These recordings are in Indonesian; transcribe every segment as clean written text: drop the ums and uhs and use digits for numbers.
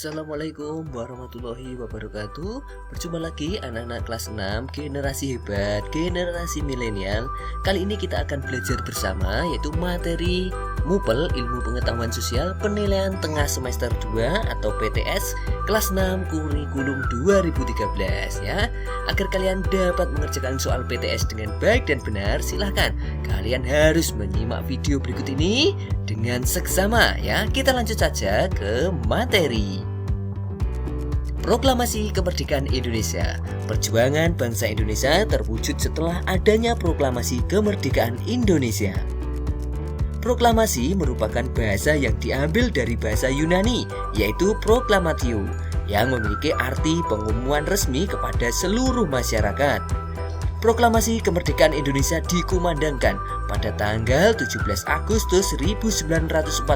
Assalamualaikum warahmatullahi wabarakatuh. Berjumpa lagi anak-anak kelas 6 generasi hebat, generasi milenial. Kali ini kita akan belajar bersama yaitu materi MUPEL Ilmu Pengetahuan Sosial Penilaian Tengah Semester 2 atau PTS kelas 6 kurikulum 2013 ya. Agar kalian dapat mengerjakan soal PTS dengan baik dan benar, silahkan kalian harus menyimak video berikut ini dengan seksama ya. Kita lanjut saja ke materi. Proklamasi Kemerdekaan Indonesia. Perjuangan bangsa Indonesia terwujud setelah adanya Proklamasi Kemerdekaan Indonesia. Proklamasi merupakan bahasa yang diambil dari bahasa Yunani, yaitu proklamatio, yang memiliki arti pengumuman resmi kepada seluruh masyarakat. Proklamasi Kemerdekaan Indonesia dikumandangkan pada tanggal 17 Agustus 1945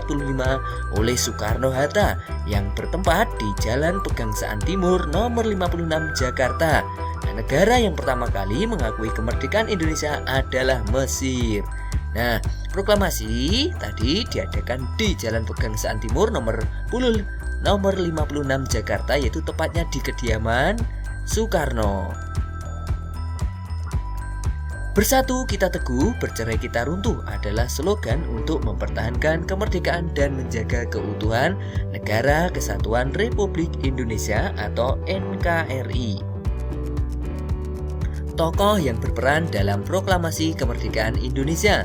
oleh Soekarno-Hatta yang bertempat di Jalan Pegangsaan Timur nomor 56 Jakarta. Nah, negara yang pertama kali mengakui kemerdekaan Indonesia adalah Mesir. Nah, proklamasi tadi diadakan di Jalan Pegangsaan Timur nomor 56 Jakarta, yaitu tepatnya di kediaman Soekarno. Bersatu kita teguh, bercerai kita runtuh adalah slogan untuk mempertahankan kemerdekaan dan menjaga keutuhan Negara Kesatuan Republik Indonesia atau NKRI. Tokoh yang berperan dalam Proklamasi Kemerdekaan Indonesia.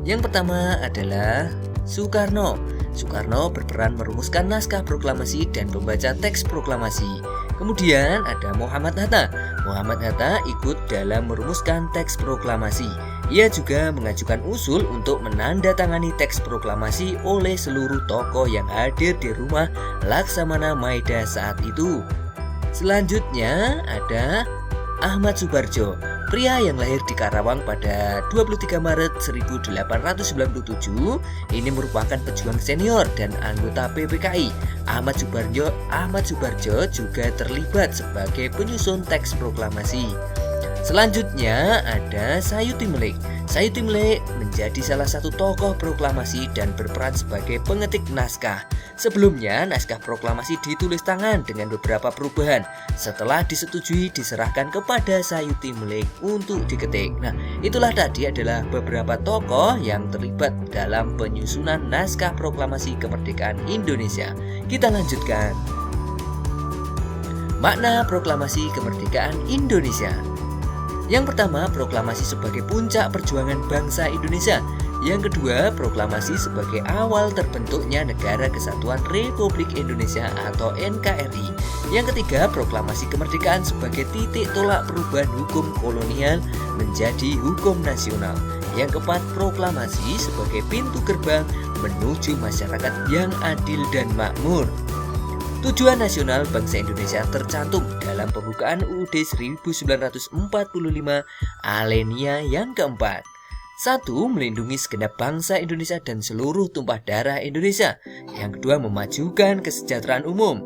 Yang pertama adalah Soekarno. Soekarno berperan merumuskan naskah proklamasi dan membaca teks proklamasi. Kemudian ada Muhammad Hatta. Muhammad Hatta ikut dalam merumuskan teks proklamasi. Ia juga mengajukan usul untuk menandatangani teks proklamasi oleh seluruh tokoh yang hadir di rumah Laksamana Maeda saat itu. Selanjutnya ada Ahmad Subarjo. Pria yang lahir di Karawang pada 23 Maret 1897, ini merupakan pejuang senior dan anggota PPKI. Ahmad Subarjo juga terlibat sebagai penyusun teks proklamasi. Selanjutnya ada Sayuti Melik. Sayuti Melik menjadi salah satu tokoh proklamasi dan berperan sebagai pengetik naskah. Sebelumnya naskah proklamasi ditulis tangan dengan beberapa perubahan. Setelah disetujui diserahkan kepada Sayuti Melik untuk diketik. Nah, itulah tadi adalah beberapa tokoh yang terlibat dalam penyusunan naskah proklamasi kemerdekaan Indonesia. Kita lanjutkan. Makna proklamasi kemerdekaan Indonesia. Yang pertama, proklamasi sebagai puncak perjuangan bangsa Indonesia. Yang kedua, proklamasi sebagai awal terbentuknya Negara Kesatuan Republik Indonesia atau NKRI. Yang ketiga, proklamasi kemerdekaan sebagai titik tolak perubahan hukum kolonial menjadi hukum nasional. Yang keempat, proklamasi sebagai pintu gerbang menuju masyarakat yang adil dan makmur. Tujuan nasional bangsa Indonesia tercantum dalam pembukaan UUD 1945 alinea yang keempat. 1. Melindungi segenap bangsa Indonesia dan seluruh tumpah darah Indonesia. Yang kedua, memajukan kesejahteraan umum,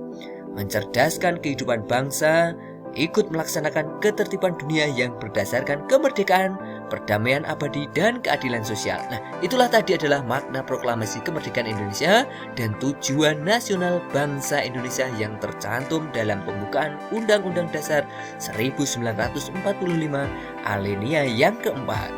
mencerdaskan kehidupan bangsa, ikut melaksanakan ketertiban dunia yang berdasarkan kemerdekaan, perdamaian abadi, dan keadilan sosial. Nah, itulah tadi adalah makna proklamasi kemerdekaan Indonesia dan tujuan nasional bangsa Indonesia yang tercantum dalam pembukaan Undang-Undang Dasar 1945 alinea yang keempat.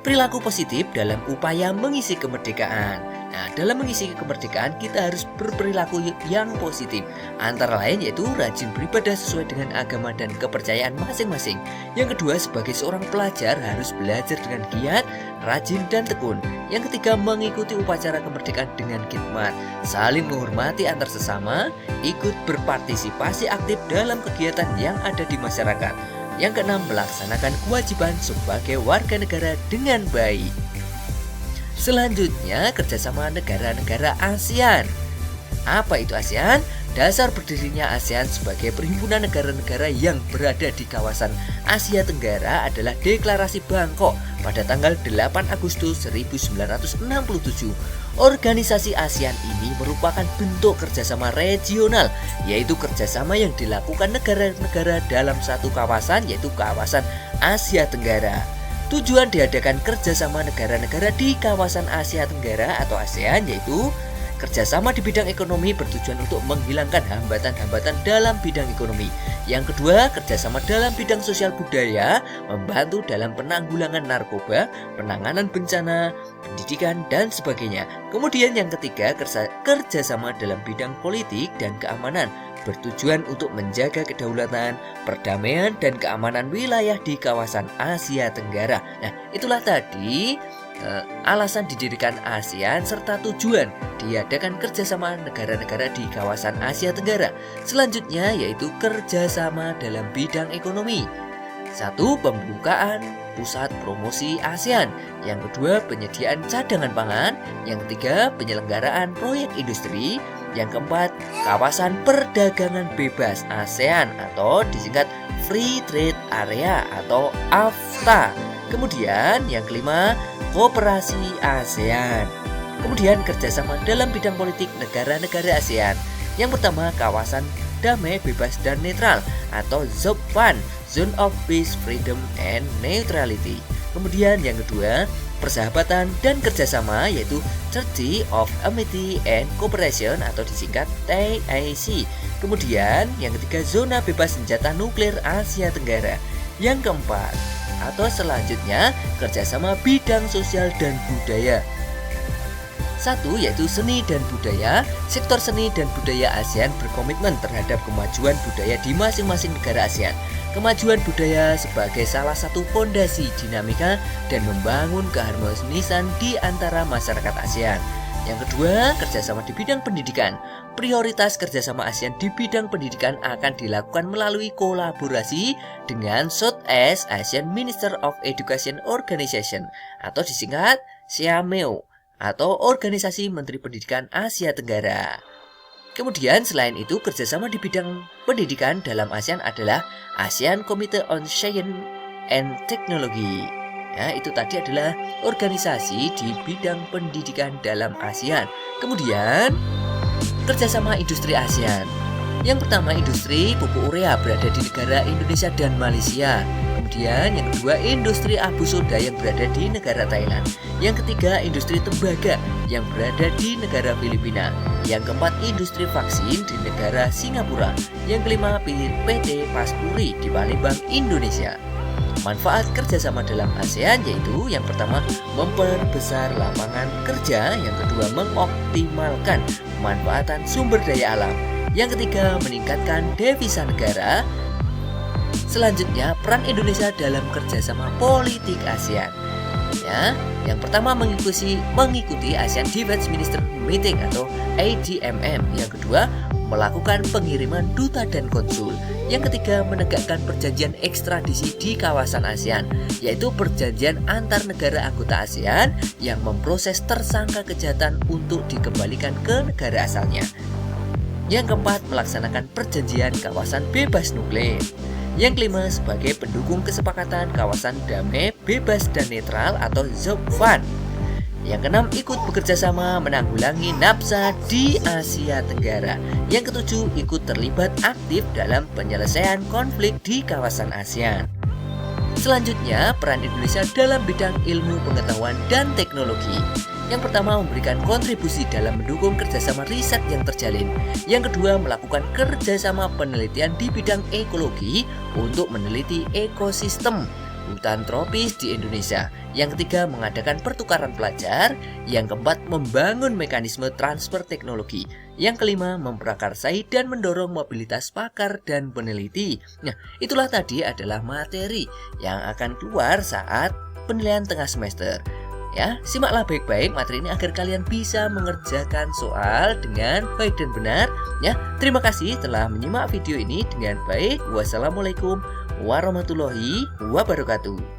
Perilaku positif dalam upaya mengisi kemerdekaan. Nah, dalam mengisi kemerdekaan kita harus berperilaku yang positif. Antara lain yaitu rajin beribadah sesuai dengan agama dan kepercayaan masing-masing. Yang kedua, sebagai seorang pelajar harus belajar dengan giat, rajin dan tekun. Yang ketiga, mengikuti upacara kemerdekaan dengan khidmat, saling menghormati antar sesama, ikut berpartisipasi aktif dalam kegiatan yang ada di masyarakat. Yang keenam, melaksanakan kewajiban sebagai warga negara dengan baik. Selanjutnya, kerjasama negara-negara ASEAN. Apa itu ASEAN? Dasar berdirinya ASEAN sebagai perhimpunan negara-negara yang berada di kawasan Asia Tenggara adalah Deklarasi Bangkok pada tanggal 8 Agustus 1967. Organisasi ASEAN ini merupakan bentuk kerjasama regional, yaitu kerjasama yang dilakukan negara-negara dalam satu kawasan, yaitu kawasan Asia Tenggara. Tujuan diadakan kerjasama negara-negara di kawasan Asia Tenggara atau ASEAN yaitu kerjasama di bidang ekonomi bertujuan untuk menghilangkan hambatan-hambatan dalam bidang ekonomi. Yang kedua, kerjasama dalam bidang sosial budaya, membantu dalam penanggulangan narkoba, penanganan bencana, pendidikan, dan sebagainya. Kemudian yang ketiga, kerjasama dalam bidang politik dan keamanan, bertujuan untuk menjaga kedaulatan, perdamaian, dan keamanan wilayah di kawasan Asia Tenggara. Nah, itulah tadi alasan didirikan ASEAN serta tujuan diadakan kerjasama negara-negara di kawasan Asia Tenggara. Selanjutnya yaitu kerjasama dalam bidang ekonomi. 1. Pembukaan pusat promosi ASEAN. Yang kedua, penyediaan cadangan pangan. Yang ketiga, penyelenggaraan proyek industri. Yang keempat, kawasan perdagangan bebas ASEAN atau disingkat Free Trade Area atau AFTA. Kemudian yang kelima, kooperasi ASEAN. Kemudian kerjasama dalam bidang politik negara-negara ASEAN. Yang pertama, kawasan damai, bebas, dan netral atau ZOPAN, Zone of Peace, Freedom, and Neutrality. Kemudian yang kedua, persahabatan dan kerjasama yaitu Treaty of Amity and Cooperation atau disingkat TAC. Kemudian yang ketiga, zona bebas senjata nuklir Asia Tenggara. Yang keempat atau selanjutnya, kerjasama bidang sosial dan budaya. 1. Yaitu seni dan budaya. Sektor seni dan budaya ASEAN berkomitmen terhadap kemajuan budaya di masing-masing negara ASEAN. Kemajuan budaya sebagai salah satu fondasi dinamika dan membangun keharmonisan di antara masyarakat ASEAN. Yang kedua, kerjasama di bidang pendidikan. Prioritas kerjasama ASEAN di bidang pendidikan akan dilakukan melalui kolaborasi dengan Southeast Asian Minister of Education Organization atau disingkat SEAMEO atau Organisasi Menteri Pendidikan Asia Tenggara. Kemudian selain itu, kerjasama di bidang pendidikan dalam ASEAN adalah ASEAN Committee on Science and Technology. Ya, itu tadi adalah organisasi di bidang pendidikan dalam ASEAN. Kemudian kerjasama industri ASEAN. Yang pertama, industri pupuk urea berada di negara Indonesia dan Malaysia. Kemudian yang kedua, industri abu soda yang berada di negara Thailand. Yang ketiga, industri tembaga yang berada di negara Filipina. Yang keempat, industri vaksin di negara Singapura. Yang kelima, PT Paspuri di Palembang, Indonesia. Manfaat kerjasama dalam ASEAN yaitu yang pertama, memperbesar lapangan kerja. Yang kedua, mengoptimalkan pemanfaatan sumber daya alam. Yang ketiga, meningkatkan devisa negara. Selanjutnya, peran Indonesia dalam kerjasama politik ASEAN. Ya, yang pertama mengikuti ASEAN Defense Minister Meeting atau ADMM. Yang kedua, melakukan pengiriman duta dan konsul. Yang ketiga, menegakkan perjanjian ekstradisi di kawasan ASEAN, yaitu perjanjian antar negara anggota ASEAN yang memproses tersangka kejahatan untuk dikembalikan ke negara asalnya. Yang keempat, melaksanakan perjanjian kawasan bebas nuklir. Yang kelima, sebagai pendukung kesepakatan kawasan damai, bebas, dan netral atau ZOPAN. Yang keenam, ikut bekerja sama menanggulangi nafsa di Asia Tenggara. Yang ketujuh, ikut terlibat aktif dalam penyelesaian konflik di kawasan ASEAN. Selanjutnya, peran Indonesia dalam bidang ilmu pengetahuan dan teknologi. Yang pertama, memberikan kontribusi dalam mendukung kerjasama riset yang terjalin. Yang kedua, melakukan kerjasama penelitian di bidang ekologi untuk meneliti ekosistem hutan tropis di Indonesia. Yang ketiga, mengadakan pertukaran pelajar. Yang keempat, membangun mekanisme transfer teknologi. Yang kelima, memprakarsai dan mendorong mobilitas pakar dan peneliti. Nah, itulah tadi adalah materi yang akan keluar saat penilaian tengah semester. Ya, simaklah baik-baik materi ini agar kalian bisa mengerjakan soal dengan baik dan benar. Ya, terima kasih telah menyimak video ini dengan baik. Wassalamualaikum warahmatullahi wabarakatuh.